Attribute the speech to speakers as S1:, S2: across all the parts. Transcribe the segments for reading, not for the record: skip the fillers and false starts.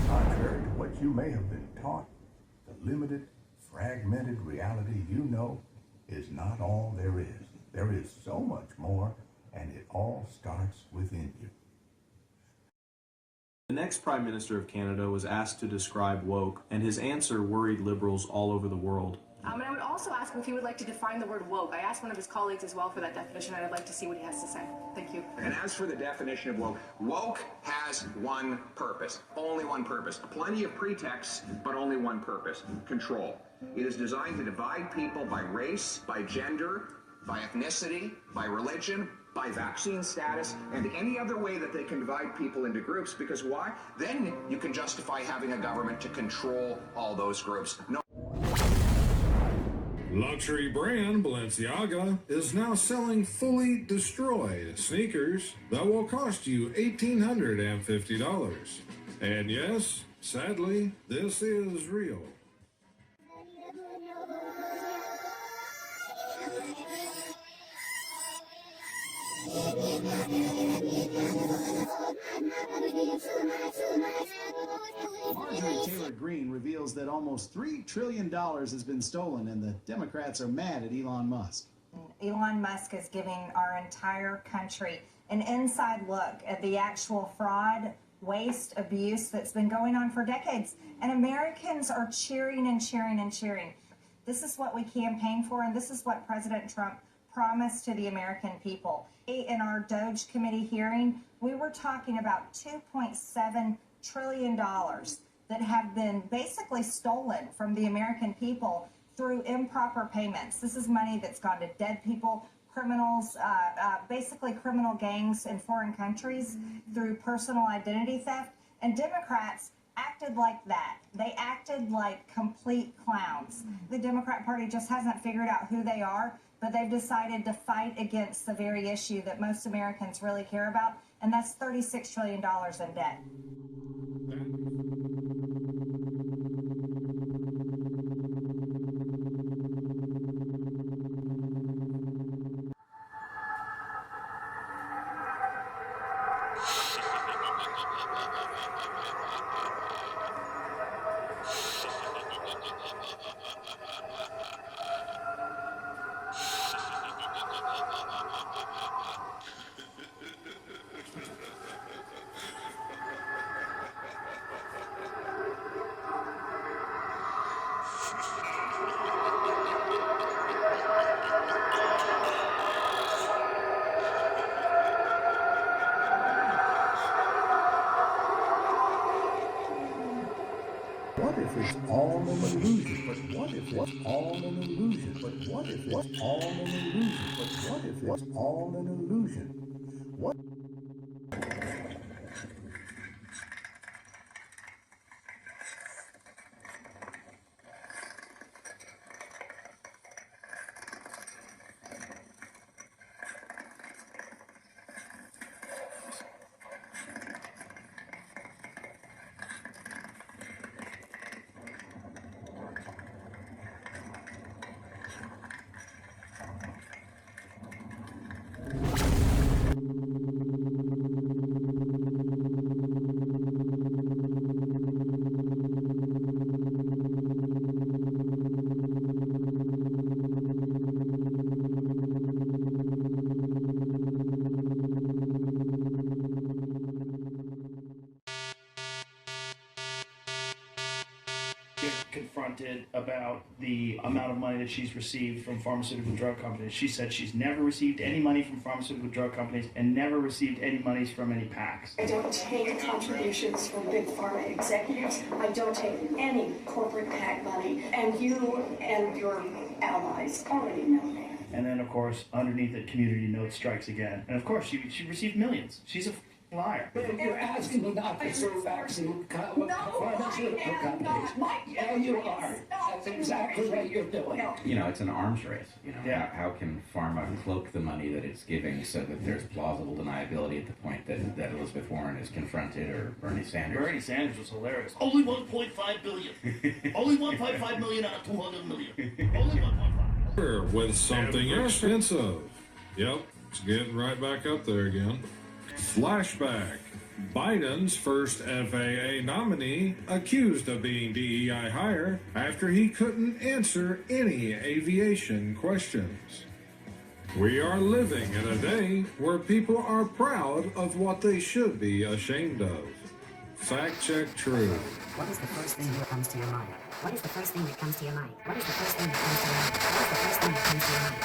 S1: Contrary to what you may have been taught, the limited, fragmented reality you know is not all there is. There is so much more, and it all starts within you.
S2: The next Prime Minister of Canada was asked to describe woke, and his answer worried Liberals all over the world.
S3: And I would also ask him if he would like to define the word woke. I asked one of his colleagues as well for that definition, and I'd like to see what he has to say. Thank you.
S4: And as for the definition of woke, woke has one purpose, only one purpose. Plenty of pretexts, but only one purpose: control. It is designed to divide people by race, by gender, by ethnicity, by religion, by vaccine status, and any other way that they can divide people into groups. Because why? Then you can justify having a government to control all those groups. No.
S5: Luxury brand Balenciaga is now selling fully destroyed sneakers that will cost you $1,850. And yes, sadly, this is real.
S6: Marjorie Taylor Greene reveals that almost $3 trillion has been stolen, and the Democrats are mad at Elon Musk.
S7: Elon Musk is giving our entire country an inside look at the actual fraud, waste, abuse that's been going on for decades. And Americans are cheering and cheering and cheering. This is what we campaign for, and this is what President Trump promised to the American people. In our Doge Committee hearing, we were talking about $2.7 trillion that have been basically stolen from the American people through improper payments. This is money that's gone to dead people, criminals, basically criminal gangs in foreign countries through personal identity theft. And Democrats acted like that. They acted like complete clowns. The Democrat Party just hasn't figured out who they are, but they've decided to fight against the very issue that most Americans really care about, and that's $36 trillion in debt.
S1: if it's all an illusion? But what if it's all an illusion? But what if it's all an illusion? But what if it's all an illusion? What?
S8: Confronted about the amount of money that she's received from pharmaceutical drug companies. She said she's never received any money from pharmaceutical drug companies and never received any monies from any PACs.
S9: I don't take contributions from big pharma executives. I don't take any corporate PAC money. And you and your allies already know that.
S8: And then, of course, underneath it, Community Note strikes again. And of course, she received millions. She's a liar.
S10: You're asking me not to serve facts and pharmaceutical companies. Yeah, you are. That's exactly what you're doing.
S11: You know, it's an arms race. You know, how can pharma cloak the money that it's giving so that there's plausible deniability at the point that Elizabeth Warren is confronted, or Bernie Sanders?
S8: Bernie Sanders was hilarious. Only 1.5 billion. Only 1.5 million out of 200 million. Only 1.5.
S5: With something expensive. Yep, it's getting right back up there again. Flashback. Biden's first FAA nominee accused of being DEI hire after he couldn't answer any aviation questions. We are living in a day where people are proud of what they should be ashamed of. Fact check true.
S12: What is the first thing that comes to your mind? What is the first thing that comes to your mind? What is the first thing that comes to your mind? What is the first thing that comes to your mind?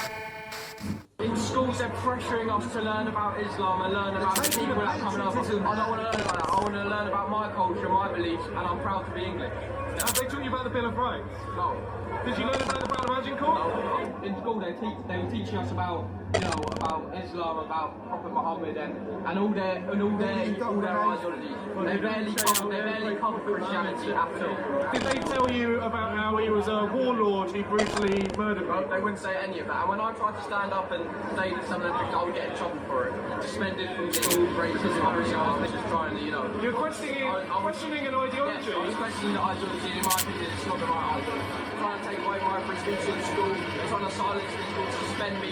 S13: In schools, they're pressuring us to learn about Islam and learn about the people that are coming over. I don't want to learn about that. I want to learn about my culture, my beliefs, and I'm proud to be English.
S14: Have they taught you about the Bill of Rights?
S13: No.
S14: Did you learn about the Brown Imagine Court?
S13: No. In school, they were teaching us about, about Islam, about Prophet Muhammad, and all their ideologies. They barely cover Christianity at all.
S14: Did they tell you about how he was a warlord who brutally murdered people?
S13: They wouldn't say any of that. And when I tried to stand up and say that some of the things, I would get in trouble for it. Suspended from school, racism, just trying to,
S14: You're questioning an ideology?
S13: Yes, I was questioning the ideology. In my opinion, it's not the right ideology. Trying to take away my free speech in school, they're trying to silence me, to suspend me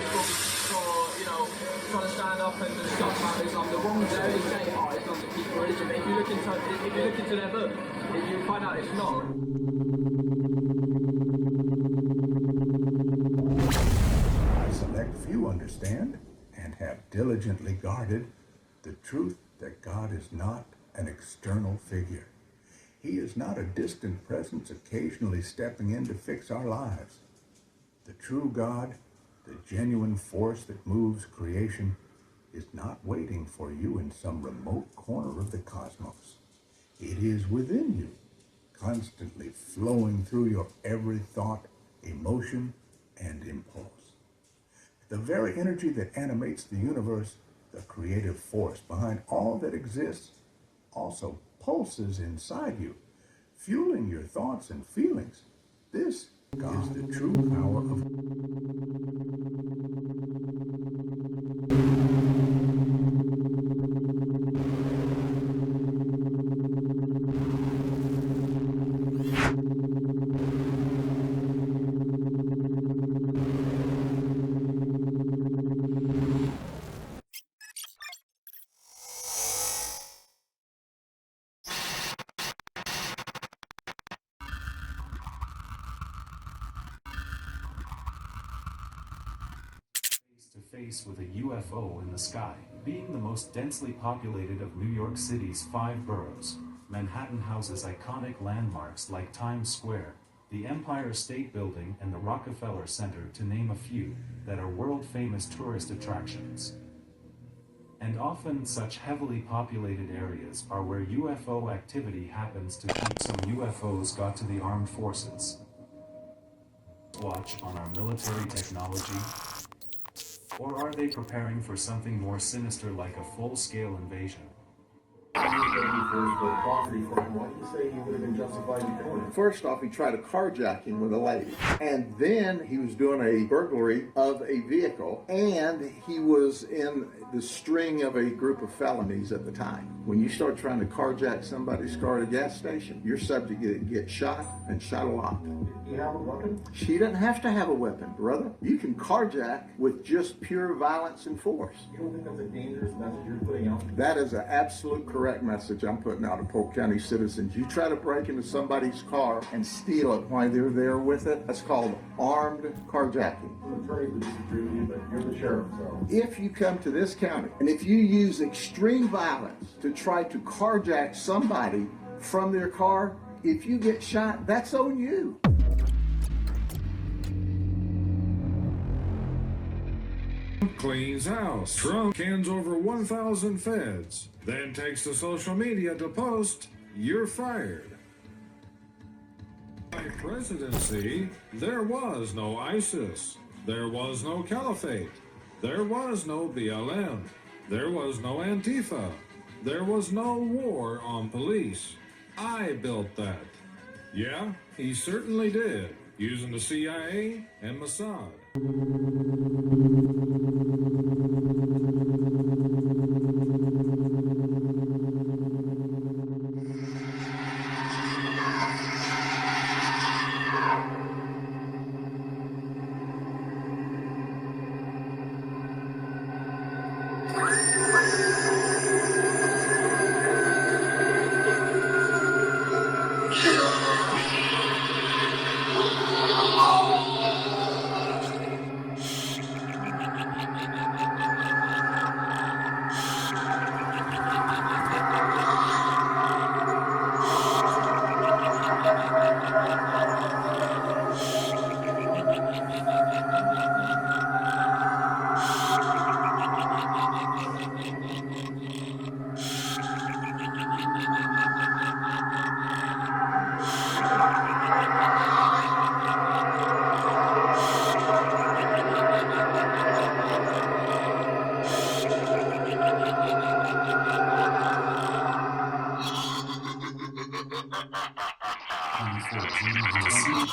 S13: from school for, trying to stand up and discuss about Islam. The wrong there is saying, Islam's a peaceful religion, but if you look into their book, you find out it's not.
S1: I select few understand and have diligently guarded the truth that God is not an external figure. He is not a distant presence occasionally stepping in to fix our lives. The true God, the genuine force that moves creation, is not waiting for you in some remote corner of the cosmos. It is within you, constantly flowing through your every thought, emotion, and impulse. The very energy that animates the universe, the creative force behind all that exists, also pulses inside you, fueling your thoughts and feelings. This is the true power of
S15: face with a UFO in the sky, being the most densely populated of New York City's 5 boroughs. Manhattan houses iconic landmarks like Times Square, the Empire State Building, and the Rockefeller Center, to name a few, that are world-famous tourist attractions. And often such heavily populated areas are where UFO activity happens to keep some UFOs got to the armed forces. Watch on our military technology? Or are they preparing for something more sinister like a full-scale invasion?
S16: First off, he tried to carjack him with a lady. And then he was doing a burglary of a vehicle. And he was in the string of a group of felonies at the time. When you start trying to carjack somebody's car at a gas station, you're subject to get shot and shot a lot.
S17: Do you have a weapon?
S16: She doesn't have to have a weapon, brother. You can carjack with just pure violence and force.
S17: You don't think that's a dangerous message you're putting out?
S16: That is an absolute correct message I'm putting out to Polk County citizens. You try to break into somebody's car and steal it while they're there with it, that's called armed carjacking.
S17: I'm an attorney who disagree with you, but you're the sheriff, so.
S16: If you come to this county and if you use extreme violence to try to carjack somebody from their car, if you get shot, that's on you.
S5: Cleans house. Trump hands over 1,000 feds, then takes to social media to post, "You're fired." By presidency, there was no ISIS. There was no caliphate. There was no BLM. There was no Antifa. There was no war on police. I built that. Yeah, he certainly did, using the CIA and Mossad.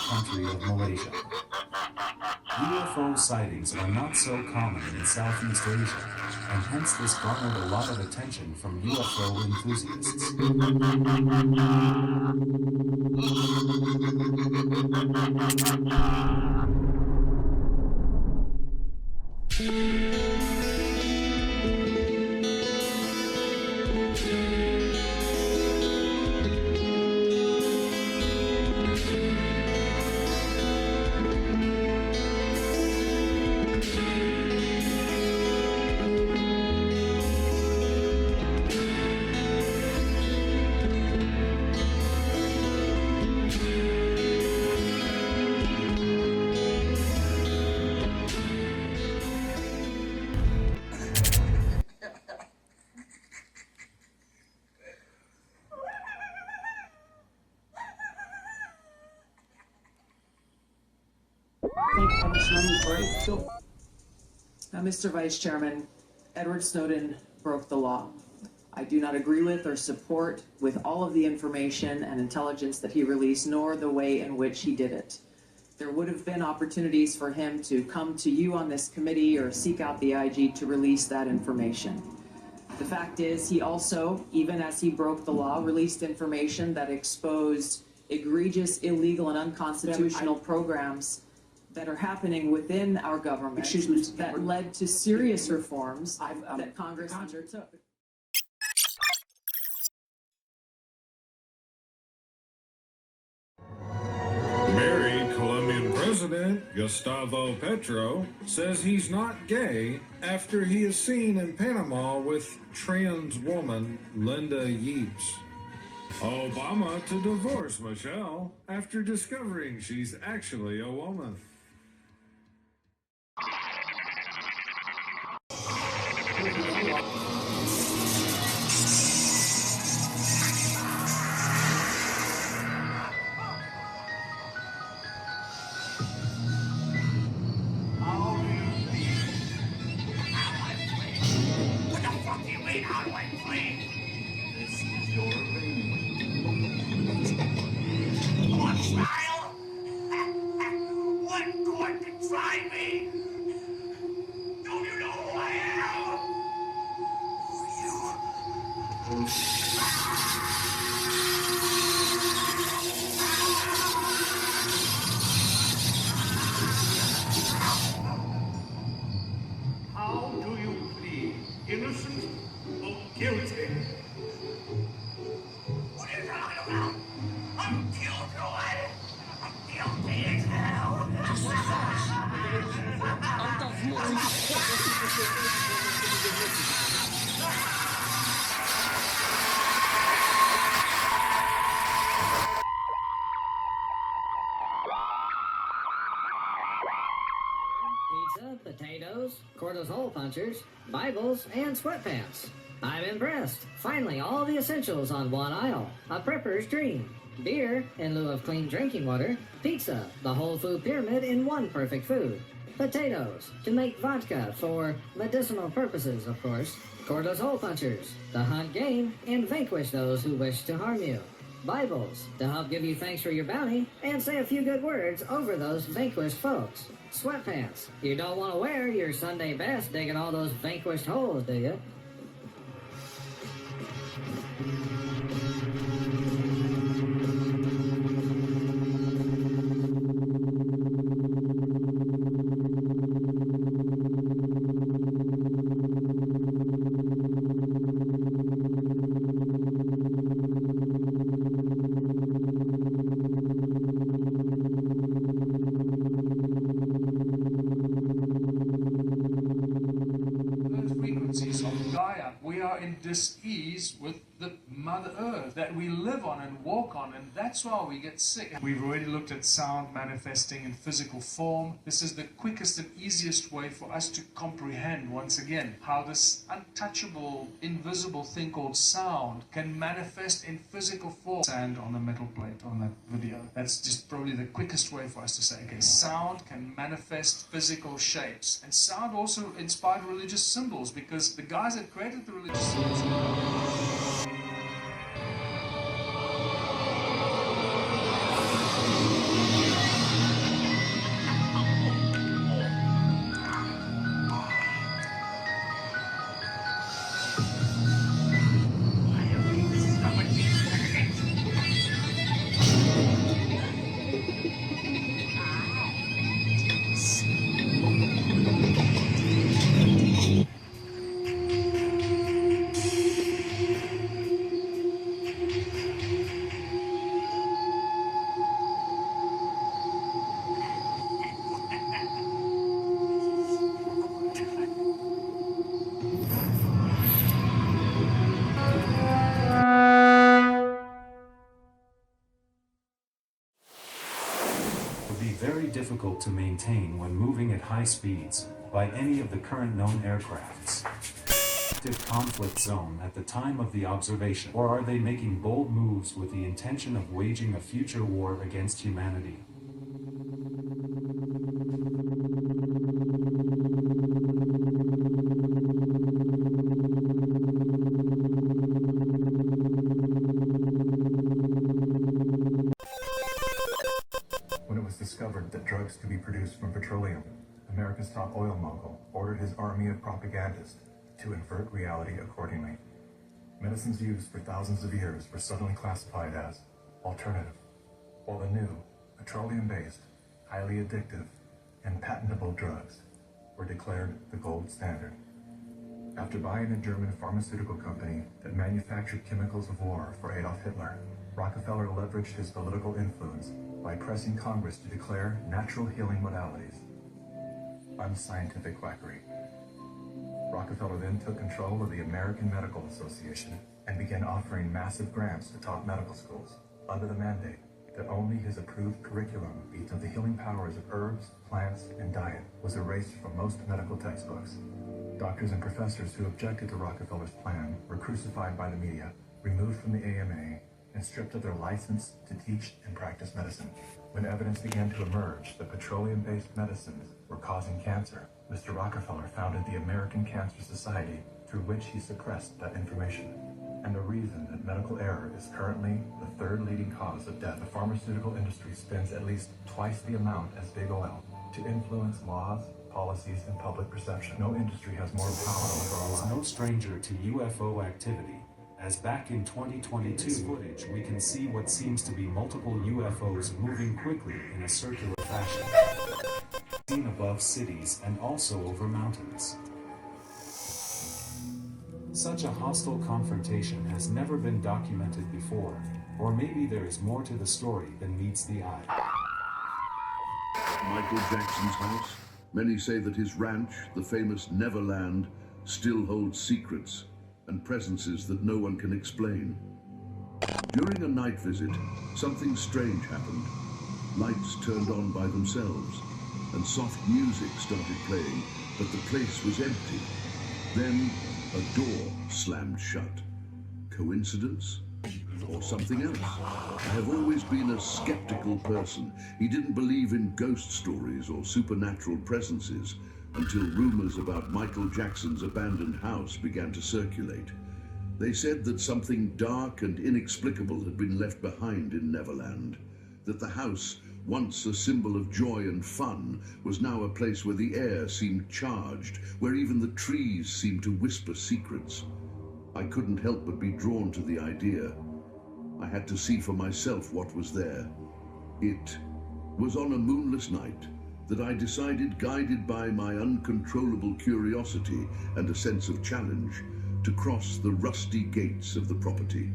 S15: Country of Malaysia. UFO sightings are not so common in Southeast Asia, and hence this garnered a lot of attention from UFO enthusiasts.
S18: Now, Mr. Vice Chairman, Edward Snowden broke the law. I do not agree with or support with all of the information and intelligence that he released, nor the way in which he did it. There would have been opportunities for him to come to you on this committee or seek out the IG to release that information. The fact is, he also, even as he broke the law, released information that exposed egregious, illegal, and unconstitutional programs that are happening within our government that led to serious reforms that Congress undertook.
S5: Married Colombian President Gustavo Petro says he's not gay after he is seen in Panama with trans woman Linda Yeats. Obama to divorce Michelle after discovering she's actually a woman.
S19: me how to play.
S1: This is your arraignment.
S19: On trial? What court can try me? Don't you know who I am?
S14: How do you plead? Innocent or guilty?
S19: What are you talking about? I'm Killjoy. I'm guilty as hell.
S20: Pizza, potatoes, cordless hole punchers, Bibles, and sweatpants. I'm impressed. Finally, all the essentials on one aisle. A prepper's dream. Beer in lieu of clean drinking water. Pizza, the whole food pyramid in one perfect food. Potatoes, to make vodka for medicinal purposes, of course. Cordless hole punchers, to hunt game and vanquish those who wish to harm you. Bibles, to help give you thanks for your bounty and say a few good words over those vanquished folks. Sweatpants, you don't want to wear your Sunday best digging all those vanquished holes, do you?
S14: Frequencies of Gaia. We are in dis-ease with the Mother Earth that we live on and walk on, and that's why we get sick. We've already looked at sound manifesting in physical form. This is the quickest and easiest way for us to comprehend, once again, how this untouchable, invisible thing called sound can manifest in physical form. Sand on the metal plate on that video. That's just probably the quickest way for us to say, okay, sound can manifest physical shapes. And sound also inspired religious symbols, because the guys that created the religious symbols
S15: very difficult to maintain when moving at high speeds by any of the current known aircrafts. Active conflict zone at the time of the observation, or are they making bold moves with the intention of waging a future war against humanity?
S21: Discovered that drugs could be produced from petroleum, America's top oil mogul ordered his army of propagandists to invert reality accordingly. Medicines used for thousands of years were suddenly classified as alternative, while the new, petroleum-based, highly addictive, and patentable drugs were declared the gold standard. After buying a German pharmaceutical company that manufactured chemicals of war for Adolf Hitler, Rockefeller leveraged his political influence by pressing Congress to declare natural healing modalities unscientific quackery. Rockefeller then took control of the American Medical Association and began offering massive grants to top medical schools under the mandate that only his approved curriculum of the healing powers of herbs, plants, and diet was erased from most medical textbooks. Doctors and professors who objected to Rockefeller's plan were crucified by the media, removed from the AMA, and stripped of their license to teach and practice medicine. When evidence began to emerge that petroleum-based medicines were causing cancer, Mr. Rockefeller founded the American Cancer Society through which he suppressed that information, and the reason that medical error is currently the third leading cause of death. The pharmaceutical industry spends at least twice the amount as big oil to influence laws, policies, and public perception. No industry has more power over our lives.
S15: No stranger to UFO activity, as back in 2022 footage we can see what seems to be multiple UFOs moving quickly in a circular fashion, seen above cities and also over mountains. Such a hostile confrontation has never been documented before, or maybe there is more to the story than meets the eye.
S2: Michael Jackson's house. Many say that his ranch, the famous Neverland, still holds secrets and presences that no one can explain. During a night visit, something strange happened. Lights turned on by themselves, and soft music started playing, but the place was empty. Then, a door slammed shut. Coincidence? Or something else? I have always been a skeptical person. He didn't believe in ghost stories or supernatural presences until rumors about Michael Jackson's abandoned house began to circulate. They said that something dark and inexplicable had been left behind in Neverland, that the house, once a symbol of joy and fun, was now a place where the air seemed charged, where even the trees seemed to whisper secrets. I couldn't help but be drawn to the idea. I had to see for myself what was there. It was on a moonless night that I decided, guided by my uncontrollable curiosity and a sense of challenge, to cross the rusty gates of the property.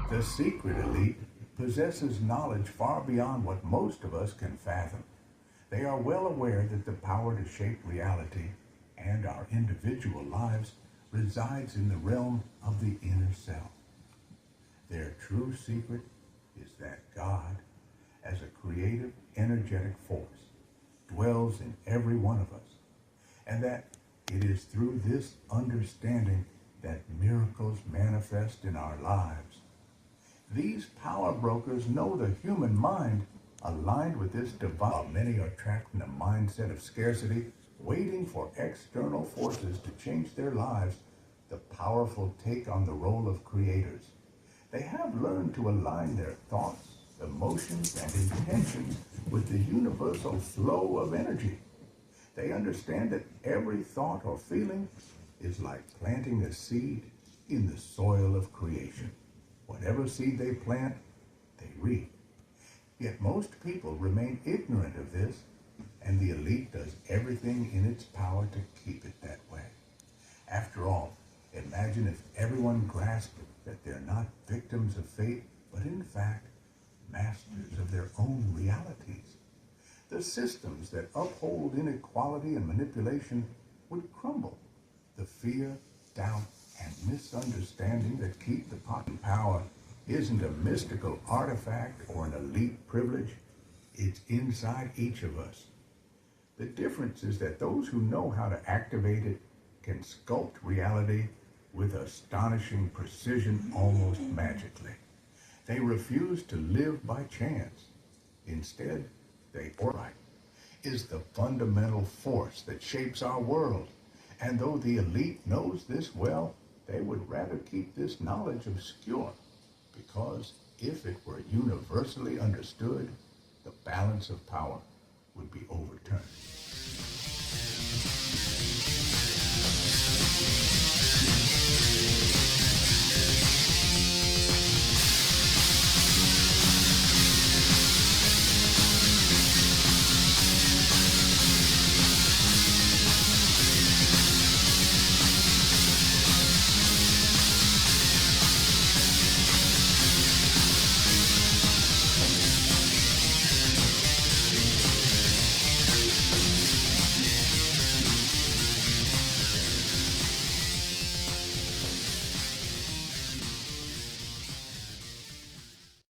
S1: The secret elite possesses knowledge far beyond what most of us can fathom. They are well aware that the power to shape reality and our individual lives resides in the realm of the inner self. Their true secret is that God, as a creative, energetic force, dwells in every one of us, and that it is through this understanding that miracles manifest in our lives. These power brokers know the human mind aligned with this divine. While many are trapped in a mindset of scarcity, waiting for external forces to change their lives, the powerful take on the role of creators. They have learned to align their thoughts, emotions, and intentions with the universal flow of energy. They understand that every thought or feeling is like planting a seed in the soil of creation. Whatever seed they plant, they reap. Yet most people remain ignorant of this, and the elite does everything in its power to keep it that way. After all, imagine if everyone grasped that they're not victims of fate, but in fact, masters of their own realities. The systems that uphold inequality and manipulation would crumble. The fear, doubt, and misunderstanding that keep the pocket power isn't a mystical artifact or an elite privilege. It's inside each of us. The difference is that those who know how to activate it can sculpt reality with astonishing precision, almost magically. They refuse to live by chance. Instead, they right is the fundamental force that shapes our world. And though the elite knows this well, they would rather keep this knowledge obscure, because if it were universally understood, the balance of power would be overturned.